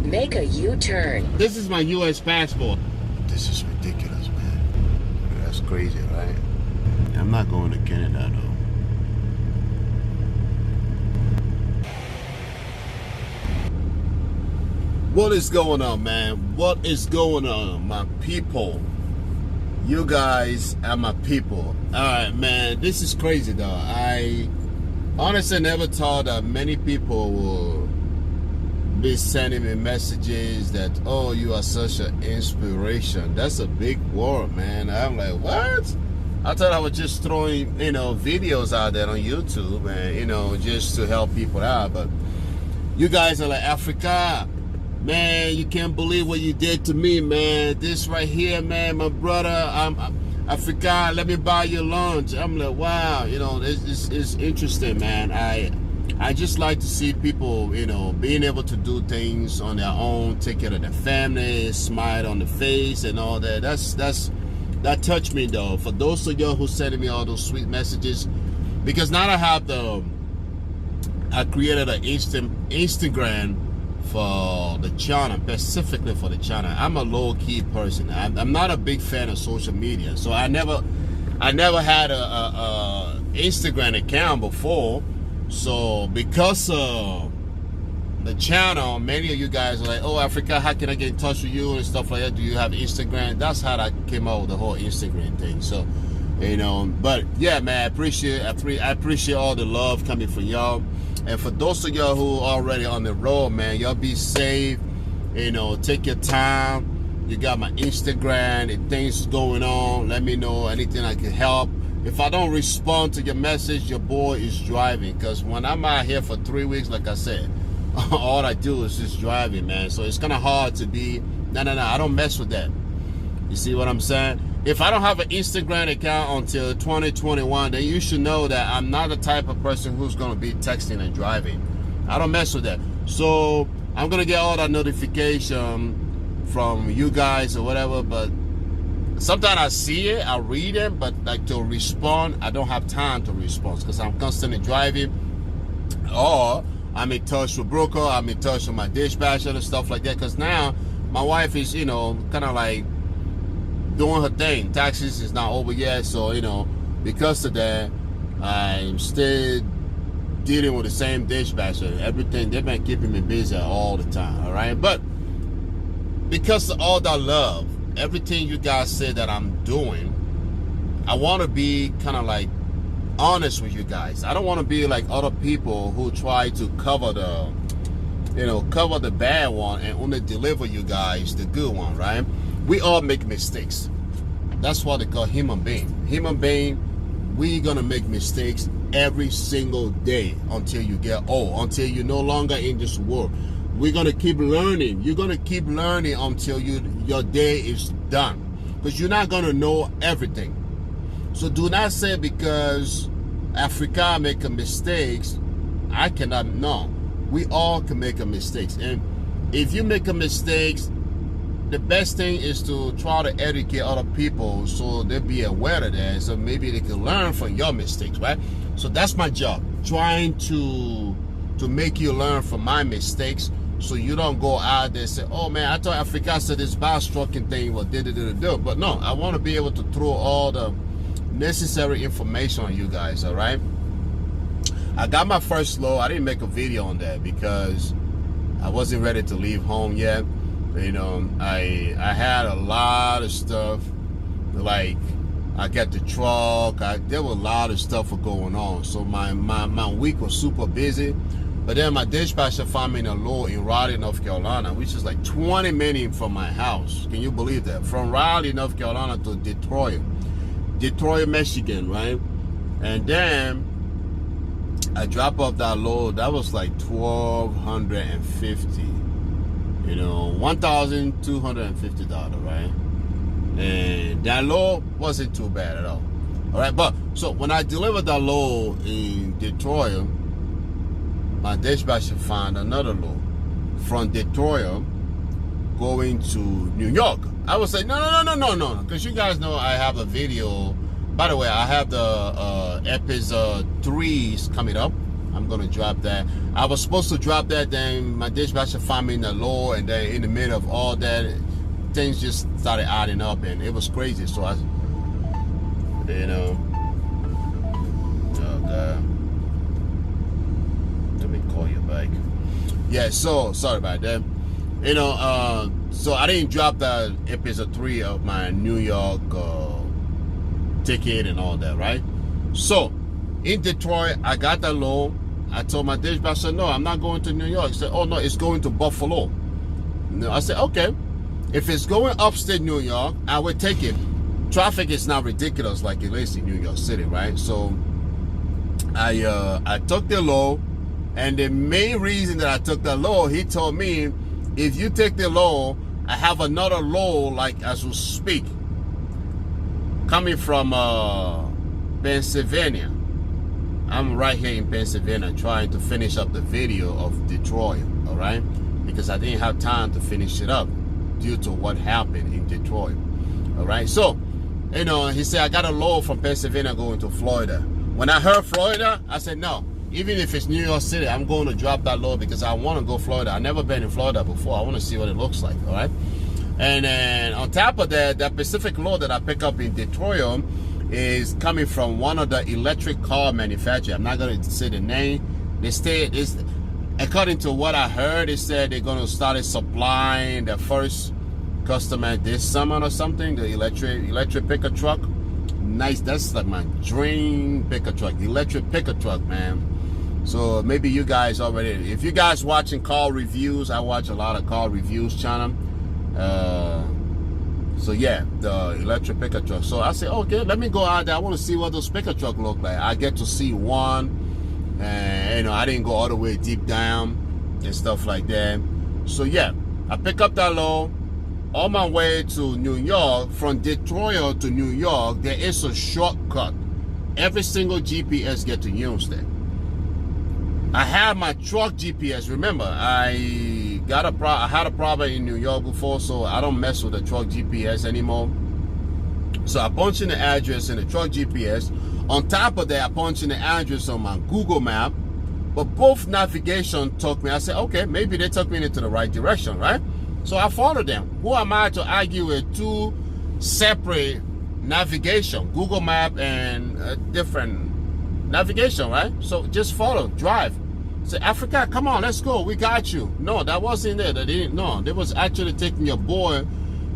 Make a U-turn. This is my U.S. passport. This is ridiculous, man. That's crazy, right? I'm not going to Canada, though. What is going on, man? What is going on, my people? You guys are my people. Alright, man, this is crazy though. I honestly never thought that many people will be sending me messages that, oh, you are such an inspiration. That's a big word, man. I'm like, what? I thought I was just throwing, videos out there on YouTube and, just to help people out. But you guys are like, Africa, man, you can't believe what you did to me, man. This right here, man, my brother, Africa, let me buy you lunch. I'm like, wow, it's interesting, man. I just like to see people, being able to do things on their own, take care of their family, smile on the face and all that. That touched me though. For those of y'all who sending me all those sweet messages, because now I created an Instagram for the channel, specifically for the channel. I'm a low-key person. I'm not a big fan of social media, so I never had a Instagram account before. So because of the channel, many of you guys are like, oh, Africa, how can I get in touch with you and stuff like that? Do you have Instagram? That's how I came out with the whole Instagram thing. So, but yeah, man, I appreciate all the love coming from y'all. And for those of y'all who are already on the road, man, y'all be safe. Take your time. You got my Instagram and things going on. Let me know anything I can help. If I don't respond to your message, your boy is driving. Because when I'm out here for 3 weeks, like I said, all I do is just driving, man. So it's kind of hard to be, no, I don't mess with that. You see what I'm saying? If I don't have an Instagram account until 2021, then you should know that I'm not the type of person who's going to be texting and driving. I don't mess with that. So I'm going to get all that notification from you guys or whatever, but sometimes I see it, I read it, but like to respond, I don't have time to respond because I'm constantly driving, or I'm in touch with broker, I'm in touch with my dispatcher and stuff like that, because now my wife is, kind of like doing her thing. Taxes is not over yet, so because of that, I'm still dealing with the same dispatcher. Everything, they've been keeping me busy all the time. All right, but because of all that love, everything you guys say that I'm doing, I want to be kind of like honest with you guys. I don't want to be like other people who try to cover the bad one and only deliver you guys the good one, right? We all make mistakes. That's what they call human being. Human being, we're gonna make mistakes every single day until you get old, until you're no longer in this world. We're gonna keep learning. You're gonna keep learning until your day is done, because you're not gonna know everything. So do not say because Africa make a mistakes, I cannot know. We all can make a mistakes, and if you make a mistakes, the best thing is to try to educate other people so they'll be aware of that, so maybe they can learn from your mistakes, right? So that's my job, trying to make you learn from my mistakes, so you don't go out there and say, oh man, I thought Africa said this backstrokking thing was do. But no, I want to be able to throw all the necessary information on you guys, all right? I got my first load. I didn't make a video on that because I wasn't ready to leave home yet. I had a lot of stuff, like I got the truck, there was a lot of stuff going on, so my week was super busy. But then my dispatcher found me in a load in Raleigh, North Carolina, which is like 20 minutes from my house. Can you believe that? From Raleigh, North Carolina to Detroit, Michigan, right? And then I dropped off that load. That was like $1,250. $1,250, right? And that load wasn't too bad at all. All right, but so when I delivered that load in Detroit, my dispatcher found another load from Detroit going to New York. I was like, no, because you guys know I have a video. By the way, I have the episode 3 coming up. I'm gonna drop that. I was supposed to drop that, then my dispatcher found me in the law, and then in the middle of all that, things just started adding up, and it was crazy. So I, you know, oh God, let me call you back. Yeah, so sorry about that. You know, so I didn't drop the episode 3 of my New York ticket and all that, right? So in Detroit, I got the loan. I told my dispatcher, no, I'm not going to New York. He said, oh no, it's going to Buffalo. No, I said, okay. If it's going upstate New York, I would take it. Traffic is not ridiculous like it is in New York City, right? So I took the loan, and the main reason that I took the loan, he told me, if you take the loan, I have another loan, like as we speak, coming from Pennsylvania. I'm right here in Pennsylvania trying to finish up the video of Detroit, all right? Because I didn't have time to finish it up due to what happened in Detroit, all right? So, you know, he said, I got a load from Pennsylvania going to Florida. When I heard Florida, I said, no, even if it's New York City, I'm going to drop that load because I want to go Florida. I've never been in Florida before. I want to see what it looks like, all right? And then on top of that, that Pacific load that I pick up in Detroit is coming from one of the electric car manufacturers. I'm not going to say the name. They said, according to what I heard, they said they're going to start supplying the first customer this summer or something, the electric pickup truck. Nice. That's like my dream pickup truck, electric pickup truck, man. So maybe you guys already, if you guys watching car reviews, I watch a lot of car reviews channel. So yeah, the electric pickup truck. So I said, okay, let me go out there. I want to see what those pickup truck look like. I get to see one, and you know, I didn't go all the way deep down and stuff like that. So yeah, I pick up that load. On my way to New York, from Detroit to New York, there is a shortcut. Every single GPS get to use that. I have my truck GPS. Remember, I had a problem in New York before, so I don't mess with the truck GPS anymore. So I punch in the address in the truck GPS. On top of that, I punch in the address on my Google map. But both navigation took me. I said, okay, maybe they took me into the right direction, right? So I followed them. Who am I to argue with two separate navigation, Google Map and a different navigation, right? So just follow, drive. Say, Africa, come on, let's go. We got you. No, that wasn't there. They didn't. No, they was actually taking your boy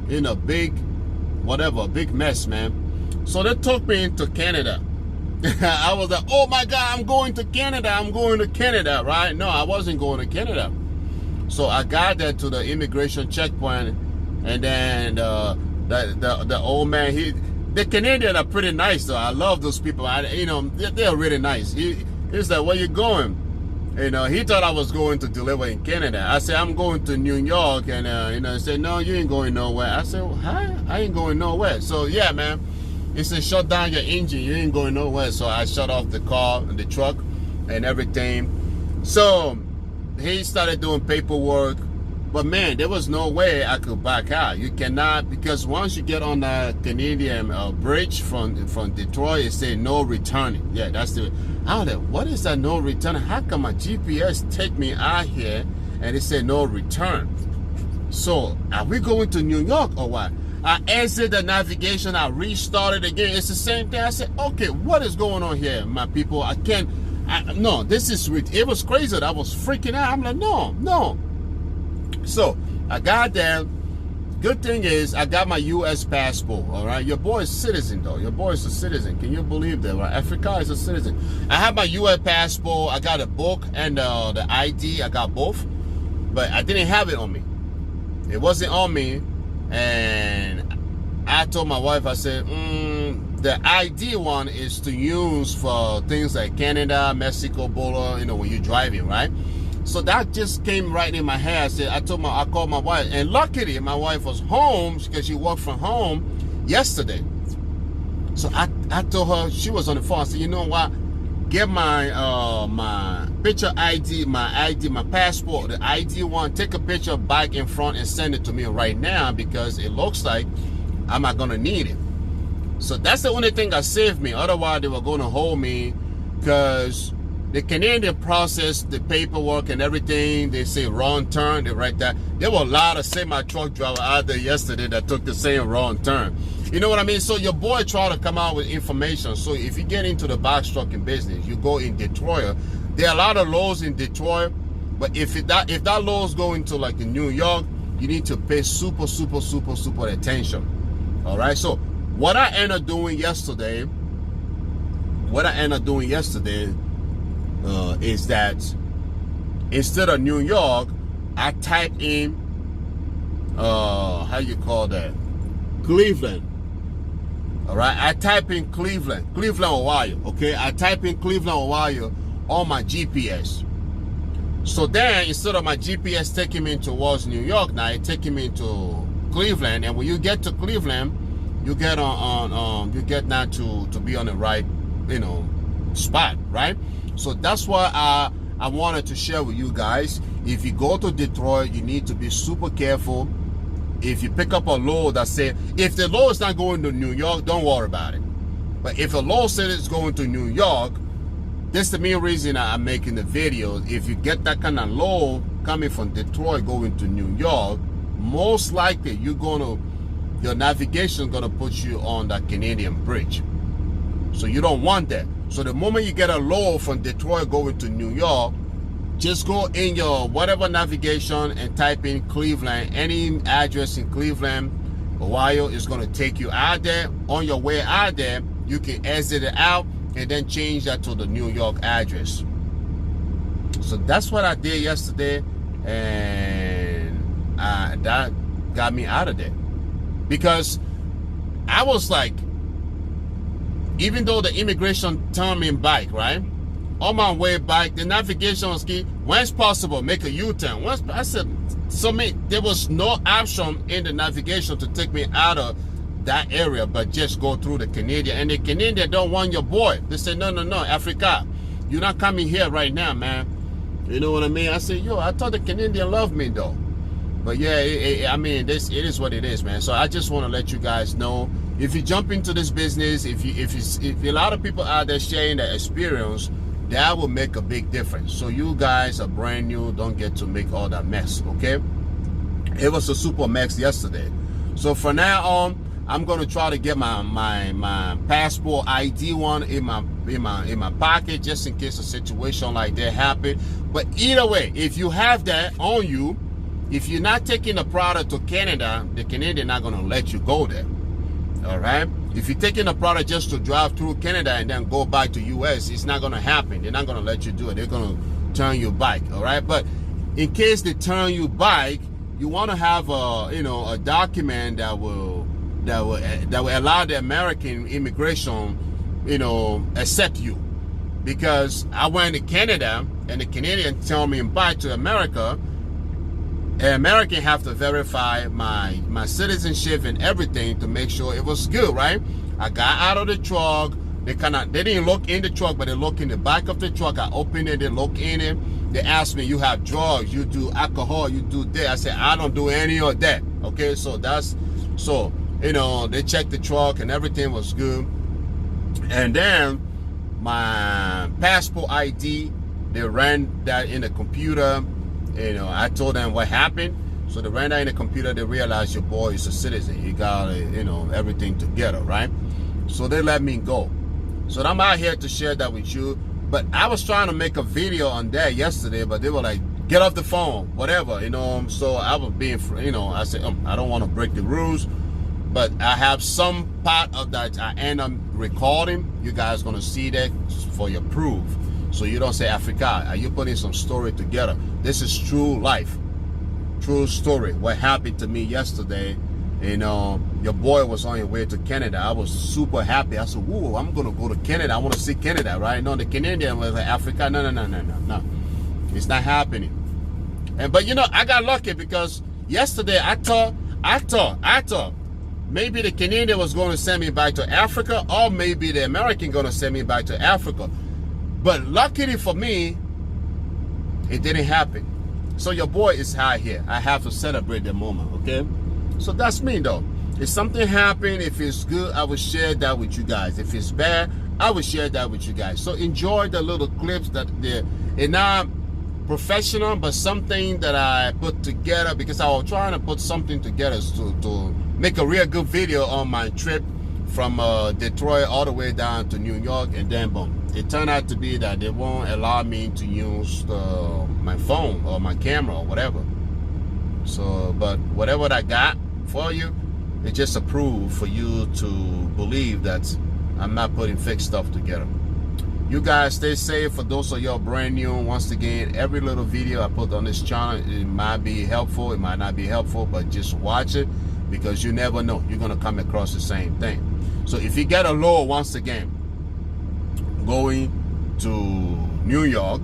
in a big, whatever, big mess, man. So they took me into Canada. I was like, oh my God, I'm going to Canada. I'm going to Canada, right? No, I wasn't going to Canada. So I got there to the immigration checkpoint, and then the old man, the Canadians are pretty nice though. I love those people. You know, they're really nice. He's like, where you going? You know, he thought I was going to deliver in Canada. I said, I'm going to New York, and you know, he said, no, you ain't going nowhere. I said, well, hi? I ain't going nowhere. So yeah, man, he said, shut down your engine. You ain't going nowhere. So I shut off the car, the truck, and everything. So he started doing paperwork, but man, there was no way I could back out. You cannot, because once you get on the Canadian bridge from Detroit, it say no returning. Yeah, that's the. I was like, what is that no returning? How come my GPS take me out here and it said no return? So are we going to New York or what? I exited the navigation. I restarted again. It's the same thing. I said, okay, what is going on here, my people? I can't. No, this is, it was crazy. I was freaking out. I'm like, no. So I got there. Good thing is I got my U.S. passport, all right? Your boy is a citizen, though. Your boy is a citizen. Can you believe that, right? Africa is a citizen. I have my U.S. passport. I got a book and the ID. I got both. But I didn't have it on me. It wasn't on me. And I told my wife, I said, the ID one is to use for things like Canada, Mexico, border, you know, when you're driving, right? So that just came right in my head. I called my wife, and luckily my wife was home because she worked from home yesterday. So I told her, she was on the phone. I said, you know what? Get my my picture ID, my passport, the ID one. Take a picture back in front and send it to me right now because it looks like I'm not gonna need it. So that's the only thing that saved me. Otherwise, they were going to hold me because The Canadian process the paperwork and everything. They say wrong turn, they write that. There were a lot of semi-truck drivers out there yesterday that took the same wrong turn. You know what I mean? So your boy tried to come out with information. So if you get into the box trucking business, you go in Detroit. There are a lot of laws in Detroit, but if that law is going to like in New York, you need to pay super attention. All right. So what I ended up doing yesterday, is that instead of New York, I type in how you call that, Cleveland. All right, I type in Cleveland, Ohio. Okay, I type in Cleveland, Ohio on my GPS. So then instead of my GPS taking me towards New York, now it's taking me to Cleveland. And when you get to Cleveland, you get you get now to be on the right, spot, right? So that's why I wanted to share with you guys. If you go to Detroit, you need to be super careful. If you pick up a load that say, if the load is not going to New York, don't worry about it. But if a load says it's going to New York, this is the main reason I'm making the video. If you get that kind of load coming from Detroit going to New York, most likely your navigation is gonna put you on that Canadian bridge. So you don't want that. So the moment you get a load from Detroit going to New York, just go in your whatever navigation and type in Cleveland. Any address in Cleveland, Ohio is going to take you out there. On your way out there, you can exit it out and then change that to the New York address. So that's what I did yesterday, and that got me out of there. Because I was like, even though the immigration turned me back, right? On my way back, the navigation was key. When it's possible, make a U-turn. I said, there was no option in the navigation to take me out of that area, but just go through the Canadian. And the Canadian don't want your boy. They say, no, Africa, you're not coming here right now, man. You know what I mean? I said, I thought the Canadian loved me though. But yeah, it is what it is, man. So I just want to let you guys know, if you jump into this business, if a lot of people out there sharing their experience, that will make a big difference. So you guys are brand new, don't get to make all that mess, okay? It was a super mess yesterday. So from now on, I'm gonna try to get my passport ID one in my pocket, just in case a situation like that happen. But either way, if you have that on you, if you're not taking the product to Canada, the Canadian not gonna let you go there. All right. If you're taking a product just to drive through Canada and then go back to US, it's not going to happen. They're not going to let you do it. They're going to turn you back. All right. But in case they turn you back, you want to have a document that will allow the American immigration, accept you. Because I went to Canada and the Canadian tell me back to America. An American have to verify my citizenship and everything to make sure it was good, right? I got out of the truck. They didn't look in the truck, but they look in the back of the truck. I opened it, they look in it. They asked me, you have drugs, you do alcohol, you do that. I said, I don't do any of that. Okay, so they checked the truck and everything was good. And then my passport ID, they ran that in the computer. I told them what happened. So they ran that in the computer. They realized your boy is a citizen. He got, everything together, right? So they let me go. So I'm out here to share that with you. But I was trying to make a video on that yesterday, but they were like, get off the phone, whatever, So I was being, I said, I don't want to break the rules, but I have some part of that I end up recording. You guys going to see that for your proof. So you don't say, Africa, are you putting some story together? This is true life, true story. What happened to me yesterday, your boy was on your way to Canada. I was super happy. I said, whoa, I'm going to go to Canada. I want to see Canada, right? No, the Canadian was like, Africa, no. It's not happening. But I got lucky because yesterday I thought maybe the Canadian was going to send me back to Africa, or maybe the American going to send me back to Africa. But luckily for me, it didn't happen. So your boy is out here. I have to celebrate the moment, okay? So that's me though. If something happened, if it's good, I will share that with you guys. If it's bad, I will share that with you guys. So enjoy the little clips that they're not professional, but something that I put together because I was trying to put something together to make a real good video on my trip from Detroit all the way down to New York, and then boom. It turned out to be that they won't allow me to use my phone or my camera or whatever. So, but whatever I got for you, it's just approved for you to believe that I'm not putting fake stuff together. You guys stay safe. For those of y'all brand new, once again, every little video I put on this channel, it might be helpful, it might not be helpful, but just watch it because you never know. You're going to come across the same thing. So if you get a low, once again, going to New York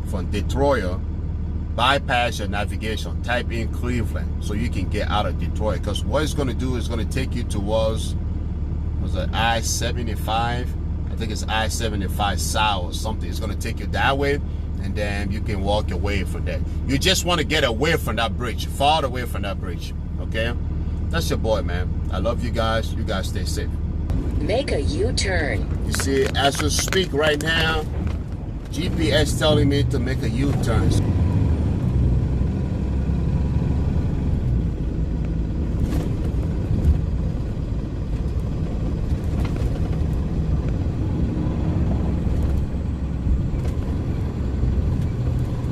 from Detroit, bypass your navigation, type in Cleveland so you can get out of Detroit, because what it's going to do is going to take you towards, was it I-75? I think it's I-75 South or something. It's going to take you that way, and then you can walk away from that. You just want to get away from that bridge, far away from that bridge, okay? That's your boy, man. I love you guys. You guys stay safe. Make a U-turn. You see, as we speak right now, GPS telling me to make a U-turn.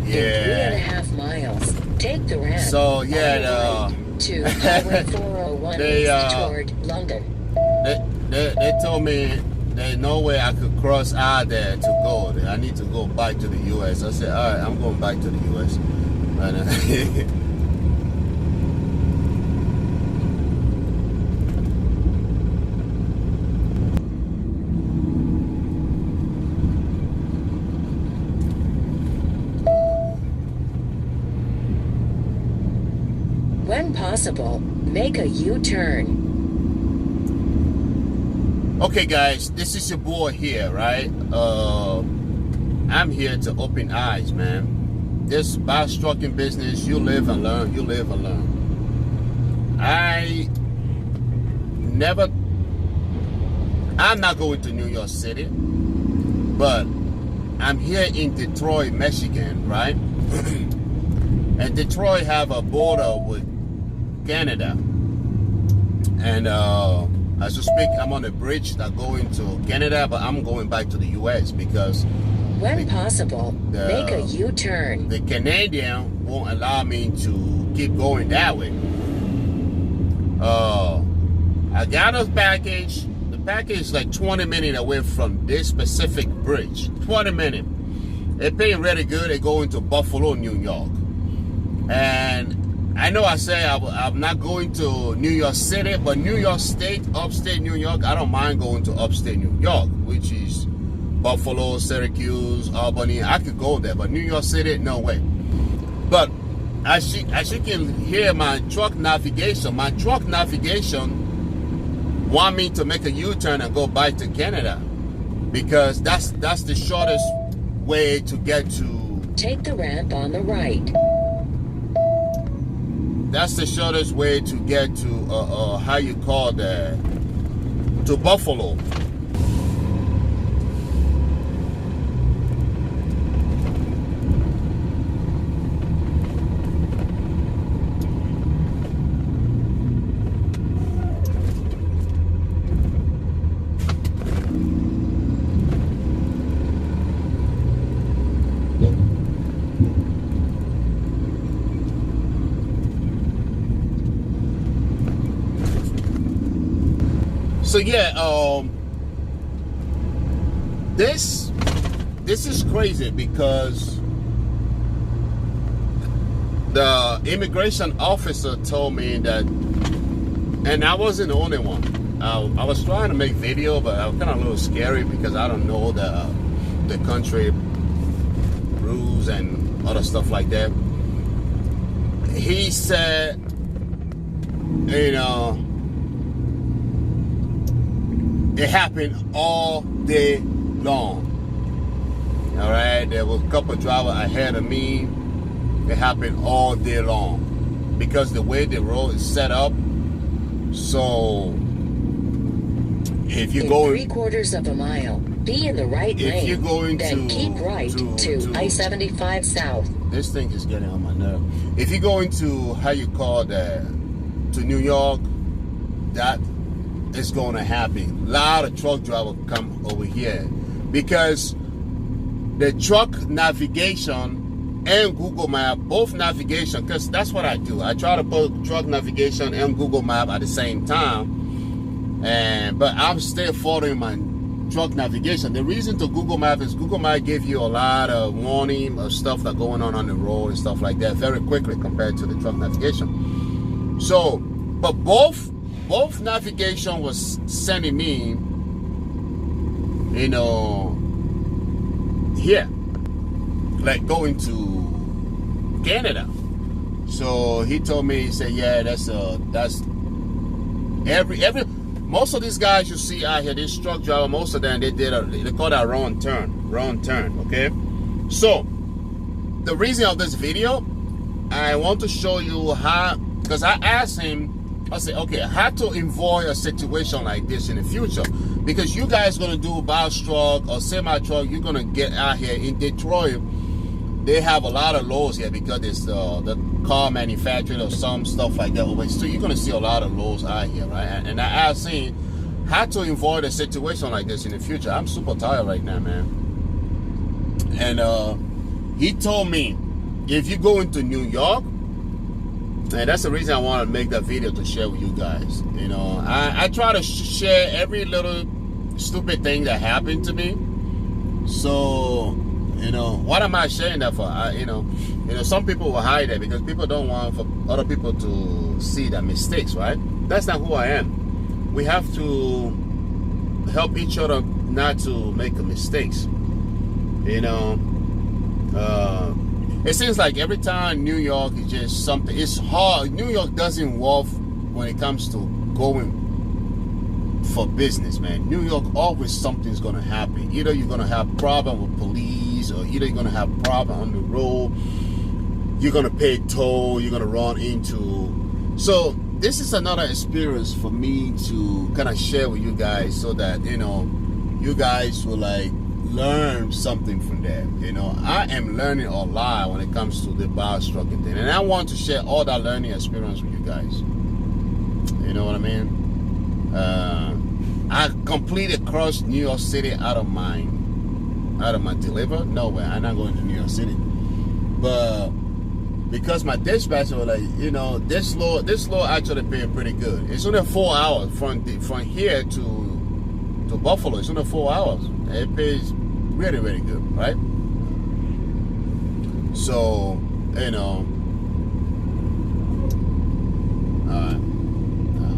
In 3.5 miles, take the ramp. So yeah, right to Highway 401 toward London. They told me there's no way I could cross out there to go. I need to go back to the U.S. I said, all right, I'm going back to the U.S. When possible, make a U-turn. Okay guys, this is your boy here, right? I'm here to open eyes, man. This bus trucking business, you live and learn, you live and learn. I'm not going to New York City, but I'm here in Detroit, Michigan, right? And Detroit have a border with Canada. And as you speak, I'm on a bridge that going to Canada, but I'm going back to the U.S. because when possible, make a U-turn. The Canadian won't allow me to keep going that way. I got a package. The package is like 20 minutes away from this specific bridge. 20 minutes. They pay really good. They go into Buffalo, New York. And I know I say I'm not going to New York City, but New York State, upstate New York, I don't mind going to upstate New York, which is Buffalo, Syracuse, Albany. I could go there, but New York City, no way. But as you can hear my truck navigation want me to make a U-turn and go back to Canada because that's the shortest way to get to. Take the ramp on the right. That's the shortest way to get to how you call that, to Buffalo. So yeah, this is crazy because the immigration officer told me that, and I wasn't the only one. I was trying to make video, but I was kind of a little scary because I don't know the country rules and other stuff like that. He said, you know, it happened all day long. All right, there was a couple of drivers ahead of me. It happened all day long because the way the road is set up. So if you In go 3/4 of a mile, be in the right if lane. you're going then to- keep right to I-75 South. this thing is getting on my nerve. If you go into how you call that to New York, that is going to happen. A lot of truck drivers come over here because the truck navigation and Google Map, both navigation, because that's what I do. I try to put truck navigation and Google Map at the same time, but I'm still following my truck navigation. The reason to Google Map is Google Map give you a lot of warning of stuff that's going on the road and stuff like that very quickly compared to the truck navigation. So, but both navigation was sending me, here, like going to Canada. So he told me, he said, yeah, that's every most of these guys you see out here, this truck driver, most of them, they call that wrong turn, okay? So the reason of this video, I want to show you how, because I asked him, I said, okay, how to avoid a situation like this in the future, because you guys gonna do box truck or semi truck, you're gonna get out here in Detroit. They have a lot of laws here because it's the car manufacturer or some stuff like that. So you're gonna see a lot of laws out here, right? And I asked him how to avoid a situation like this in the future. I'm super tired right now, man. And he told me if you go into New York, and that's the reason I want to make that video to share with you guys. I try to share every little stupid thing that happened to me. So, what am I sharing that for? Some people will hide it because people don't want for other people to see their mistakes, right? That's not who I am. We have to help each other not to make mistakes. It seems like every time New York is just something, it's hard. New York doesn't work when it comes to going for business, man. New York, always something's gonna happen. Either you're gonna have problem with police, or either you're gonna have problem on the road. You're gonna pay toll. You're gonna run into. So this is another experience for me to kind of share with you guys, so that you guys will like learn something from that. I am learning a lot when it comes to the box trucking thing, and I want to share all that learning experience with you guys. You know what I mean? I completely crossed New York City out of my deliver. No way, I'm not going to New York City. But because my dispatcher was like, this law actually paying pretty good. It's only 4 hours from here to Buffalo. It's only 4 hours. It pays really, really good, right? So, I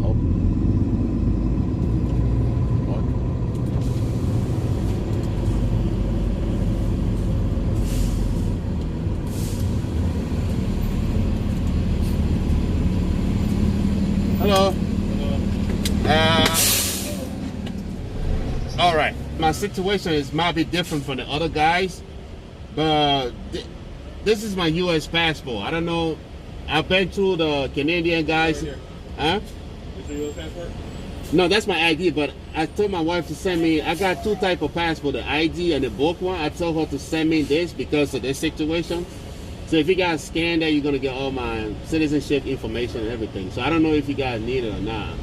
hope. What? Hello. All right. My situation might be different from the other guys, but this is my U.S. passport. I don't know. I've been to the Canadian guys. Right, huh? Is your U.S. passport? No, that's my ID, but I told my wife to send me, I got two types of passport, the ID and the book one. I told her to send me this because of this situation. So if you guys scan that, you're going to get all my citizenship information and everything. So I don't know if you guys need it or not.